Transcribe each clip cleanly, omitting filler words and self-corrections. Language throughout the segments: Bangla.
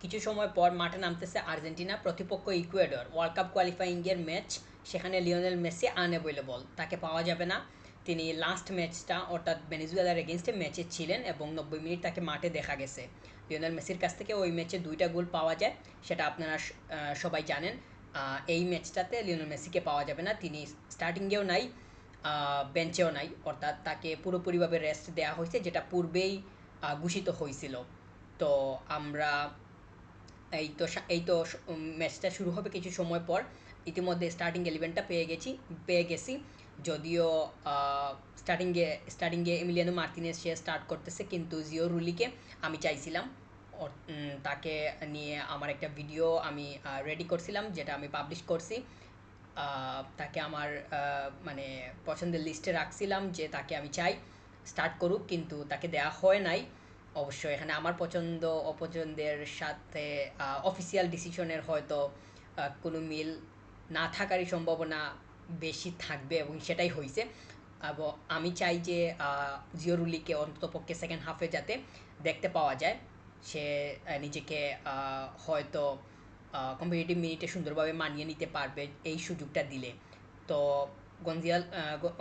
কিছু সময় পর মাঠে নামতেছে আর্জেন্টিনা, প্রতিপক্ষ ইকুয়েডর, ওয়ার্ল্ড কাপ কোয়ালিফাইংয়ের ম্যাচ। সেখানে লিওনেল মেসি আনঅ্যাভেলেবল, তাকে পাওয়া যাবে না। তিনি লাস্ট ম্যাচটা অর্থাৎ ভেনেজুয়েলার এগেনস্টে ম্যাচে ছিলেন এবং 90 মিনিট তাকে মাঠে দেখা গেছে। লিওনেল মেসির কাছ থেকে ওই ম্যাচে 2টা গোল পাওয়া যায়, সেটা আপনারা সবাই জানেন। এই ম্যাচটাতে লিওনেল মেসিকে পাওয়া যাবে না, তিনি স্টার্টিংয়েও নাই, বেঞ্চেও নাই, অর্থাৎ তাকে পুরোপুরিভাবে রেস্ট দেওয়া হয়েছে, যেটা পূর্বেই ঘোষিত হয়েছিল। তো আমরা এই তো ম্যাচটা শুরু হবে কিছু সময় পর। ইতিমধ্যে স্টার্টিং ইলেভেনটা পেয়ে গেছি। যদিও স্টার্টিংয়ে এমিলিয়ানো মার্তিনেজ সে স্টার্ট করতেছে, কিন্তু জিও রুলিকে আমি চাইছিলাম। তাকে নিয়ে আমার একটা ভিডিও আমি রেডি করছিলাম, যেটা আমি পাবলিশ করছি। তাকে আমার মানে পছন্দের লিস্টে রাখছিলাম যে তাকে আমি চাই স্টার্ট করুক, কিন্তু তাকে দেয়া হয় নাই। অবশ্য এখানে আমার পছন্দ অপছন্দের সাথে অফিসিয়াল ডিসিশনের হয়তো কোনো মিল না থাকারই সম্ভাবনা বেশি থাকবে, এবং সেটাই হয়েছে। এবং আমি চাই যে জিওরুলিকে অন্ততপক্ষে সেকেন্ড হাফে যাতে দেখতে পাওয়া যায়। সে নিজেকে হয়তো কম্পিটিটিভ মিনিটে সুন্দরভাবে মানিয়ে নিতে পারবে এই সুযোগটা দিলে। তো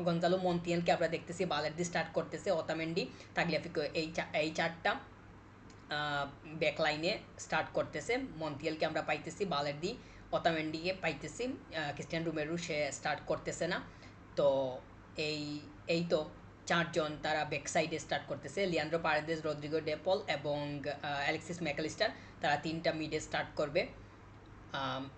গঞ্জালো মন্তিয়ালকে আমরা দেখতেছি বালের দিয়ে স্টার্ট করতেছে, অতামেন্ডি, তাগলিয়াফিকো, এই চারটা ব্যাকলাইনে স্টার্ট করতেছে। মন্তিয়ালকে আমরা পাইতেছি বালের দি, অতামেন্ডিকে পাইতেছি, ক্রিস্টিয়ান রুমেরু সে স্টার্ট করতেছে না। তো এই এই তো চারজন তারা ব্যাক সাইডে স্টার্ট করতেছে, লিয়ান্ড্রো পারেদেস, রদ্রিগো ডেপল এবং অ্যালেক্সিস ম্যাকালিস্টার, তারা তিনটা মিডে স্টার্ট করবে।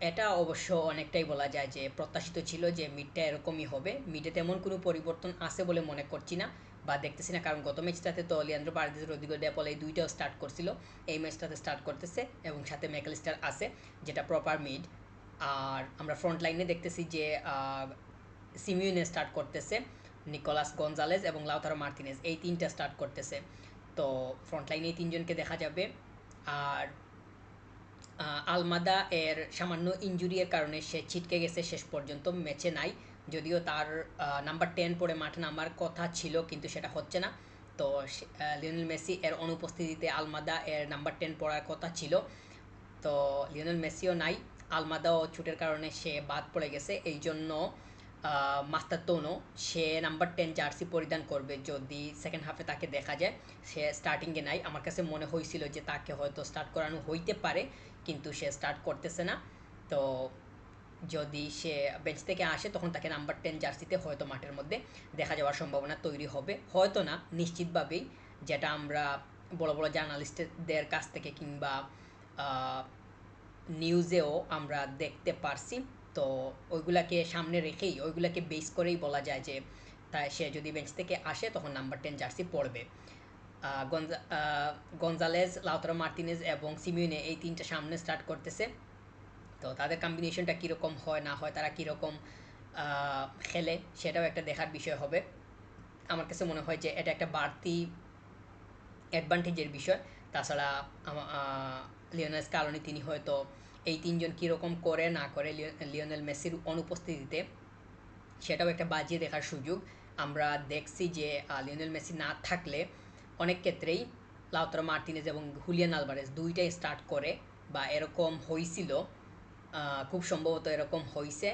এটা অবশ্য অনেকটাই বলা যায় যে প্রত্যাশিত ছিল যে মিডটা এরকমই হবে। মিডে তেমন কোনো পরিবর্তন আছে বলে মনে করছি না বা দেখতেছি না, কারণ গত ম্যাচটাতে তো লিয়ান্ড্রো পারেদেস, রদ্রিগো ডেপল এই দুইটাও স্টার্ট করছিল, এই ম্যাচটাতে স্টার্ট করতেছে এবং সাথে ম্যাকালিস্টার আছে, যেটা প্রপার মিড। আর আমরা ফ্রন্ট লাইনে দেখতেছি যে সিমিউনে স্টার্ট করতেছে, নিকোলাস গঞ্জালেজ এবং লাউতারো মার্তিনেজ, এই তিনটা স্টার্ট করতেছে। তো ফ্রন্ট লাইনে এই তিনজনকে দেখা যাবে। আর আলমাদা এর সামান্য ইনজুরির কারণে সে ছিটকে গেছে, শেষ পর্যন্ত ম্যাচে নাই। যদিও তার নাম্বার 10 পরে মাঠে নামার কথা ছিল, কিন্তু সেটা হচ্ছে না। তো লিওনেল মেসি এর অনুপস্থিতিতে আলমাদা এর নাম্বার 10 পড়ার কথা ছিল। তো লিওনেল মেসিও নাই, আলমাদাও চোটের কারণে সে বাদ পড়ে গেছে। এই জন্য মাস্তাতোনো সে নাম্বার 10 জার্সি পরিধান করবে যদি সেকেন্ড হাফে তাকে দেখা যায়। সে স্টার্টিংয়ে নাই, আমার কাছে মনে হয়েছিল যে তাকে হয়তো স্টার্ট করানো হইতে পারে, কিন্তু সে স্টার্ট করতেছে না। তো যদি সে বেঞ্চ থেকে আসে তখন তাকে নাম্বার 10 জার্সিতে হয়তো মাঠের মধ্যে দেখা যাওয়ার সম্ভাবনা তৈরি হবে, হয়তো না, নিশ্চিতভাবেই। যেটা আমরা বড় বড় জার্নালিস্টদের কাছ থেকে কিংবা নিউজেও আমরা দেখতে পারছি। তো ওইগুলাকে সামনে রেখেই, ওইগুলাকে বেস করেই বলা যায় যে তাই সে যদি বেঞ্চ থেকে আসে তখন নাম্বার 10 জার্সি পড়বে। গঞ্জালেজ, লাউতারো মার্তিনেজ এবং সিমিউনে, এই তিনটা সামনে স্টার্ট করতেছে। তো তাদের কম্বিনেশনটা কীরকম হয় না হয়, তারা কীরকম খেলে, সেটাও একটা দেখার বিষয় হবে। আমার কাছে মনে হয় যে এটা একটা বাড়তি অ্যাডভান্টেজের বিষয়। তাছাড়া লিওনেল স্কালোনি তিনি হয়তো এই তিনজন কীরকম করে না করে লিওনেল মেসির অনুপস্থিতিতে, সেটাও একটা বাজিয়ে দেখার সুযোগ। আমরা দেখছি যে লিওনেল মেসি না থাকলে অনেক ক্ষেত্রেই লাউতারো মার্তিনেজ এবং হুলিয়ান আলভারেজ দুইটাই স্টার্ট করে, বা এরকম হয়েছিল, খুব সম্ভবত এরকম হয়েছে।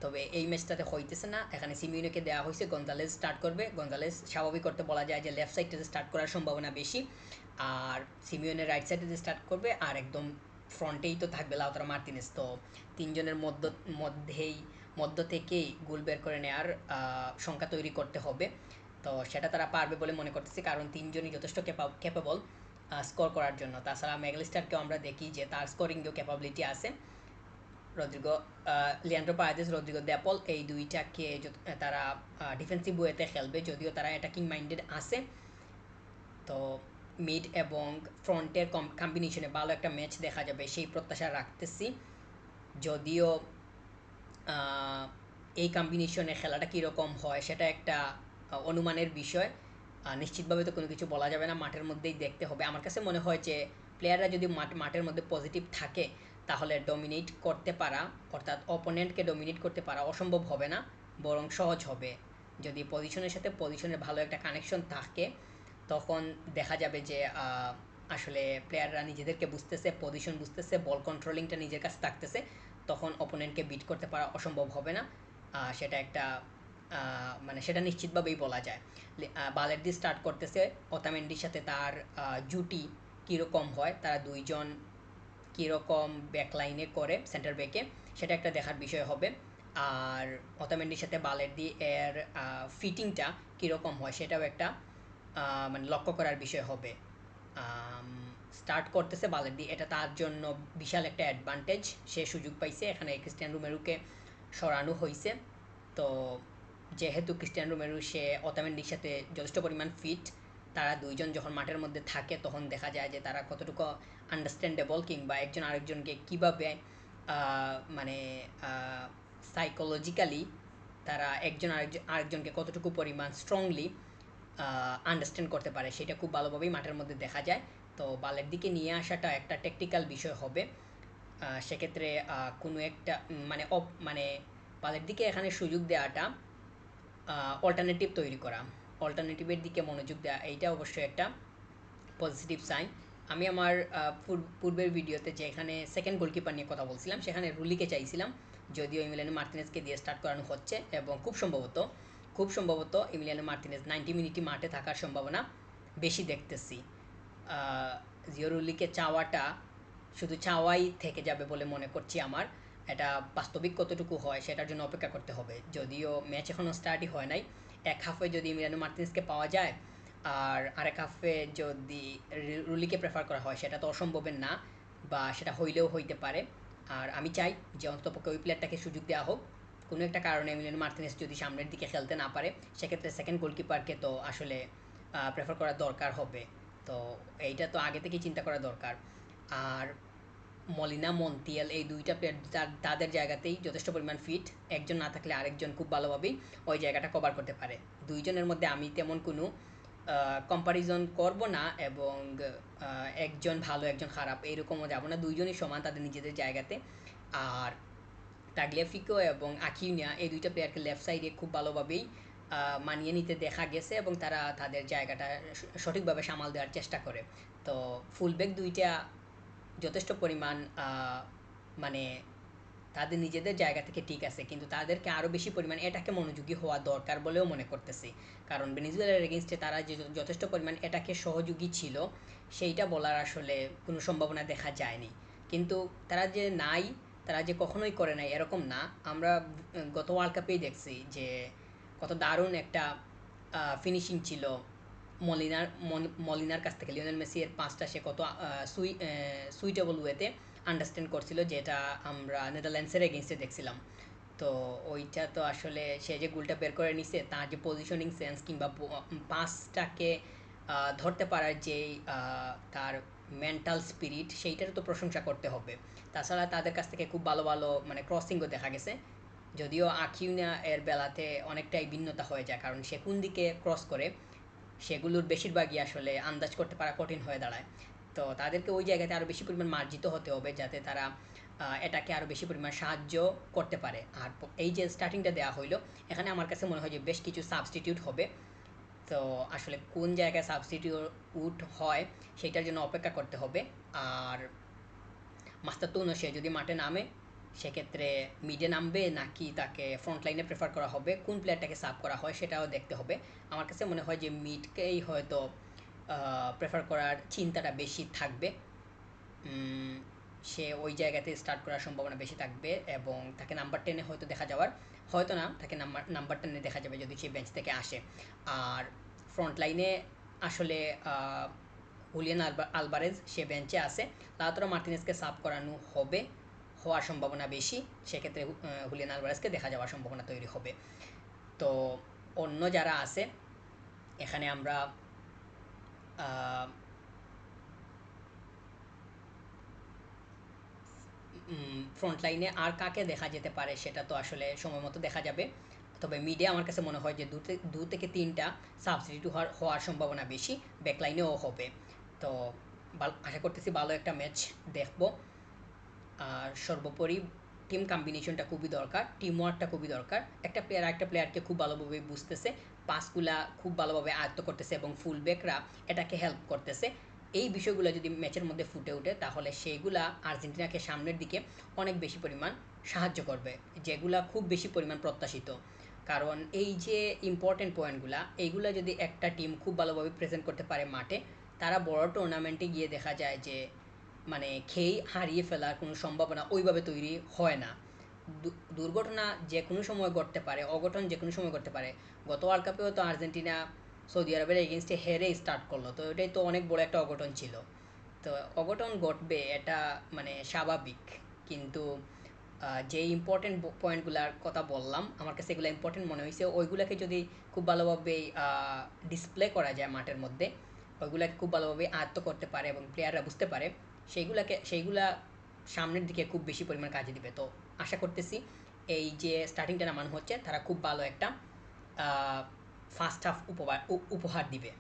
তবে এই ম্যাচটাতে হইতেছে না, এখানে সিমিউনোকে দেওয়া হয়েছে, গঞ্জালেজ স্টার্ট করবে। গঞ্জালেজ স্বাভাবিক করতে বলা যায় যে লেফট সাইডটাতে স্টার্ট করার সম্ভাবনা বেশি, আর সিমিউনের রাইট সাইডে স্টার্ট করবে, আর একদম ফ্রন্টেই তো থাকবে লাউতারো মার্তিনেজ। তো তিনজনের মধ্য থেকেই গোল বের করে নেওয়ার সংখ্যা তৈরি করতে হবে। তো সেটা তারা পারবে বলে মনে করতেছি, কারণ তিনজনই যথেষ্ট ক্যাপেবল স্কোর করার জন্য। তাছাড়া ম্যাগলিস্টারকেও আমরা দেখি যে তার স্কোরিংয়েও ক্যাপাবিলিটি আছে। রদ্রিগো, লিয়ান্ড্রো পারেদেস, রদ্রিগো ডেপল, এই দুইটাকে তারা ডিফেন্সিভ ওয়েতে খেলবে, যদিও তারা অ্যাটাকিং মাইন্ডেড আছে। তো মিড এবং ফ্রন্টের কম্বিনেশনে ভালো একটা ম্যাচ দেখা যাবে সেই প্রত্যাশা রাখতেছি। যদিও এই কম্বিনেশনে খেলাটা কীরকম হয় সেটা একটা অনুমানের বিষয়, নিশ্চিতভাবে তো কোনো কিছু বলা যাবে না, মাঠের মধ্যেই দেখতে হবে। আমার কাছে মনে হয় যে প্লেয়াররা যদি মাঠের মধ্যে পজিটিভ থাকে তাহলে ডমিনেট করতে পারা, অর্থাৎ অপোনেন্টকে ডমিনেট করতে পারা অসম্ভব হবে না, বরং সহজ হবে। যদি পজিশনের সাথে পজিশনের ভালো একটা কানেকশন থাকে তখন দেখা যাবে যে আসলে প্লেয়াররা নিজেদেরকে বুঝতেছে, পজিশন বুঝতেছে, বল কন্ট্রোলিংটা নিজের কাছে থাকতেছে, তখন অপোনেন্টকে বিট করতে পারা অসম্ভব হবে না। সেটা একটা মানে সেটা নিশ্চিতভাবেই বলা যায়। বালের স্টার্ট করতেছে ওতামেন্ডির সাথে তার জুটি কীরকম হয়, তারা দুইজন কীরকম ব্যাকলাইনে করে সেন্টার ব্যাকে, সেটা একটা দেখার বিষয় হবে। আর ওতামেন্ডির সাথে বালের এর ফিটিংটা কীরকম হয় সেটাও একটা মানে লক্ষ্য করার বিষয় হবে। স্টার্ট করতেছে বালের এটা তার জন্য বিশাল একটা অ্যাডভান্টেজ, সে সুযোগ পাইছে, এখানে ক্রিস্টিয়ান রোমেরোকে সরানো হয়েছে। তো যেহেতু ক্রিস্টিয়ান রোমেরো সে ওতামেন্ডির সাথে যথেষ্ট পরিমাণ ফিট, তারা দুইজন যখন মাঠের মধ্যে থাকে তখন দেখা যায় যে তারা কতটুকু আন্ডারস্ট্যান্ডেবল, কিংবা একজন আরেকজনকে কীভাবে মানে সাইকোলজিক্যালি তারা একজন আরেকজনকে কতটুকু পরিমাণ স্ট্রংলি আন্ডারস্ট্যান্ড করতে পারে সেটা খুব ভালোভাবেই মাঠের মধ্যে দেখা যায়। তো বালের দিকে নিয়ে আসাটা একটা টেকনিক্যাল বিষয় হবে। সেক্ষেত্রে কোনো একটা মানে বালের দিকে এখানে সুযোগ দেওয়াটা, অল্টারনেটিভ তৈরি করা, অল্টারনেটিভের দিকে মনোযোগ দেওয়া, এইটা অবশ্যই একটা পজিটিভ সাইন। আমি আমার পূর্বের ভিডিওতে যে এখানে সেকেন্ড গোলকিপার নিয়ে কথা বলছিলাম সেখানে রুলিকে চাইছিলাম, যদিও ইমিলিয়ানো মার্টিনেজকে দিয়ে স্টার্ট করানো হচ্ছে, এবং খুব সম্ভবত ইমিলিয়ানো মার্টিনেজ 90 মিনিটই মাঠে থাকার সম্ভাবনা বেশি দেখতেছি। জিও রুলিকে চাওয়াটা শুধু চাওয়াই থেকে যাবে বলে মনে করছি আমার। এটা বাস্তবিক কতটুকু হয় সেটার জন্য অপেক্ষা করতে হবে, যদিও ম্যাচ এখনও স্টার্টই হয় নাই। এক হাফে যদি ইমিলিয়ানো মার্টিনেজকে পাওয়া যায় আর আরেক হাফে যদি রুলিকে প্রেফার করা হয় সেটা তো অসম্ভবের না, বা সেটা হইলেও হইতে পারে। আর আমি চাই যে অন্ততপক্ষে ওই প্লেয়ারটাকে সুযোগ দেওয়া হোক। কোনো একটা কারণে এমিলিয়ানো মার্টিনেজ যদি সামনের দিকে খেলতে না পারে সেক্ষেত্রে সেকেন্ড গোলকিপারকে তো আসলে প্রেফার করা দরকার হবে। তো এইটা তো আগে থেকেই চিন্তা করা দরকার। আর মলিনা মন্টিয়েল এই দুইটা প্লেয়ার তাদের জায়গাতেই যথেষ্ট পরিমাণ ফিট, একজন না থাকলে আরেকজন খুব ভালোভাবেই ওই জায়গাটা কভার করতে পারে। দুইজনের মধ্যে আমি তেমন কোনো কম্পারিজন করব না, এবং একজন ভালো একজন খারাপ এইরকমও যাব না, দুইজনই সমান তাদের নিজেদের জায়গাতে। আর টাগলিয়াফিকো এবং আকিউনিয়া এই দুইটা প্লেয়ারকে লেফট সাইডে খুব ভালোভাবেই মানিয়ে নিতে দেখা গেছে, এবং তারা তাদের জায়গাটা সঠিকভাবে সামাল দেওয়ার চেষ্টা করে। তো ফুলব্যাক দুইটা যথেষ্ট পরিমাণ মানে তাদের নিজেদের জায়গা থেকে ঠিক আছে, কিন্তু তাদেরকে আরও বেশি পরিমাণ এটাকে মনোযোগী হওয়া দরকার বলেও মনে করতেছি। কারণ ভেনেজুয়েলার এগেনস্টে তারা যে যথেষ্ট পরিমাণ এটাকে সহযোগী ছিল সেইটা বলার আসলে কোনো সম্ভাবনা দেখা যায়নি। কিন্তু তারা যে নাই, তারা যে কখনোই করে নাই এরকম না। আমরা গত ওয়ার্ল্ড কাপেই দেখছি যে কত দারুণ একটা ফিনিশিং ছিল মলিনার কাছ থেকে। লিওনেল মেসি এর পাঁচটা সে কত সুইটেবল ওয়েতে আন্ডারস্ট্যান্ড করছিল, যেটা আমরা নেদারল্যান্ডসের এগেনস্টে দেখছিলাম। তো ওইটা তো আসলে সে যে গোলটা বের করে নিছে, তার যে পজিশনিং সেন্স কিংবা পাঁচটাকে ধরতে পারার যেই তার মেন্টাল স্পিরিট, সেইটার তো প্রশংসা করতে হবে। তাছাড়া তাদের কাছ থেকে খুব ভালো ভালো মানে ক্রসিংও দেখা গেছে, যদিও আকিউনা এর বেলাতে অনেকটাই ভিন্নতা হয়ে যায়, কারণ সে কোন দিকে ক্রস করে সেগুলোর বেশিরভাগই আসলে আন্দাজ করতে পারা কঠিন হয়ে দাঁড়ায়। তো তাদেরকে ওই জায়গাতে আরও বেশি পরিমাণ মার্জিত হতে হবে যাতে তারা এটাকে আরও বেশি পরিমাণ সাহায্য করতে পারে। আর এই যে স্টার্টিংটা দেওয়া হইলো, এখানে আমার কাছে মনে হয় যে বেশ কিছু সাবস্টিটিউট হবে। তো আসলে কোন জায়গায় সাবস্টিটিউট হয় সেটার জন্য অপেক্ষা করতে হবে। আর মাস্তাতুনও সে যদি মাঠে নামে সেক্ষেত্রে মিডে নামবে নাকি তাকে ফ্রন্ট লাইনে প্রেফার করা হবে, কোন প্লেয়ারটাকে সাব করা হয় সেটাও দেখতে হবে। আমার কাছে মনে হয় যে মিডকেই হয়তো প্রেফার করার চিন্তাটা বেশি থাকবে। সে ওই জায়গাতে স্টার্ট করার সম্ভাবনা বেশি থাকবে, এবং তাকে নাম্বার 10-এ হয়তো দেখা যাওয়ার, হয়তো না, তাকে নাম্বার 10-এ দেখা যাবে যদি সে বেঞ্চ থেকে আসে। আর ফ্রন্ট লাইনে আসলে হুলিয়ান আলভারেজ সে বেঞ্চে আছে, লাউতারো মার্টিনেজকে সাব করানো হবে, হওয়ার সম্ভাবনা বেশি। সেক্ষেত্রে হুলিয়ান আলভারেজকে দেখা যাওয়ার সম্ভাবনা তৈরি হবে। তো অন্য যারা আছে এখানে আমরা ফ্রন্ট লাইনে আর কাকে দেখা যেতে পারে সেটা তো আসলে সময় মতো দেখা যাবে। তবে মিডে আমার কাছে মনে হয় যে 2 থেকে 3টা সাবস্টিটিউট হওয়ার সম্ভাবনা বেশি, ব্যাকলাইনেও হবে। তো আশা করতেছি ভালো একটা ম্যাচ দেখব। আর সর্বোপরি টিম কম্বিনেশনটা খুবই দরকার, টিম ওয়ার্কটা খুবই দরকার। একটা প্লেয়ার একটা প্লেয়ারকে খুব ভালোভাবে বুঝতেছে, পাসগুলা খুব ভালোভাবে আয়ত্ত করতেছে, এবং ফুলব্যাকরা এটাকে হেল্প করতেছে। এই বিষয়গুলো যদি ম্যাচের মধ্যে ফুটে ওঠে তাহলে সেইগুলা আর্জেন্টিনাকে সামনের দিকে অনেক বেশি পরিমাণ সাহায্য করবে, যেগুলা খুব বেশি পরিমাণ প্রত্যাশিত। কারণ এই যে ইম্পর্টেন্ট পয়েন্টগুলা, এইগুলা যদি একটা টিম খুব ভালোভাবে প্রেজেন্ট করতে পারে মাঠে, তারা বড় টুর্নামেন্টে গিয়ে দেখা যায় যে মানে খেই হারিয়ে ফেলার কোনো সম্ভাবনা ওইভাবে তৈরি হয় না। দুর্ঘটনা যে কোনো সময় ঘটতে পারে, অঘটন যে কোনো সময় ঘটতে পারে। গত ওয়ার্ল্ড কাপেও তো আর্জেন্টিনা সৌদি আরবের এগেনস্টে হেরে স্টার্ট করলো, তো এটাই তো অনেক বড় একটা অঘটন ছিল। তো অঘটন ঘটবে এটা মানে স্বাভাবিক। কিন্তু যে ইম্পর্টেন্ট পয়েন্টগুলোর কথা বললাম, আমার কাছে এগুলো ইম্পর্টেন্ট মনে হয়েছে, ওইগুলোকে যদি খুব ভালোভাবে ডিসপ্লে করা যায় মাঠের মধ্যে, ওইগুলোকে খুব ভালোভাবে আয়ত্ত করতে পারে এবং প্লেয়াররা বুঝতে পারে, সেইগুলা সামনের দিকে খুব বেশি পরিমাণ কাজে দিবে। তো আশা করতেছি এই যে স্টার্টিংটা নামানো হচ্ছে তারা খুব ভালো একটা ফার্স্ট হাফ উপহার দিবে।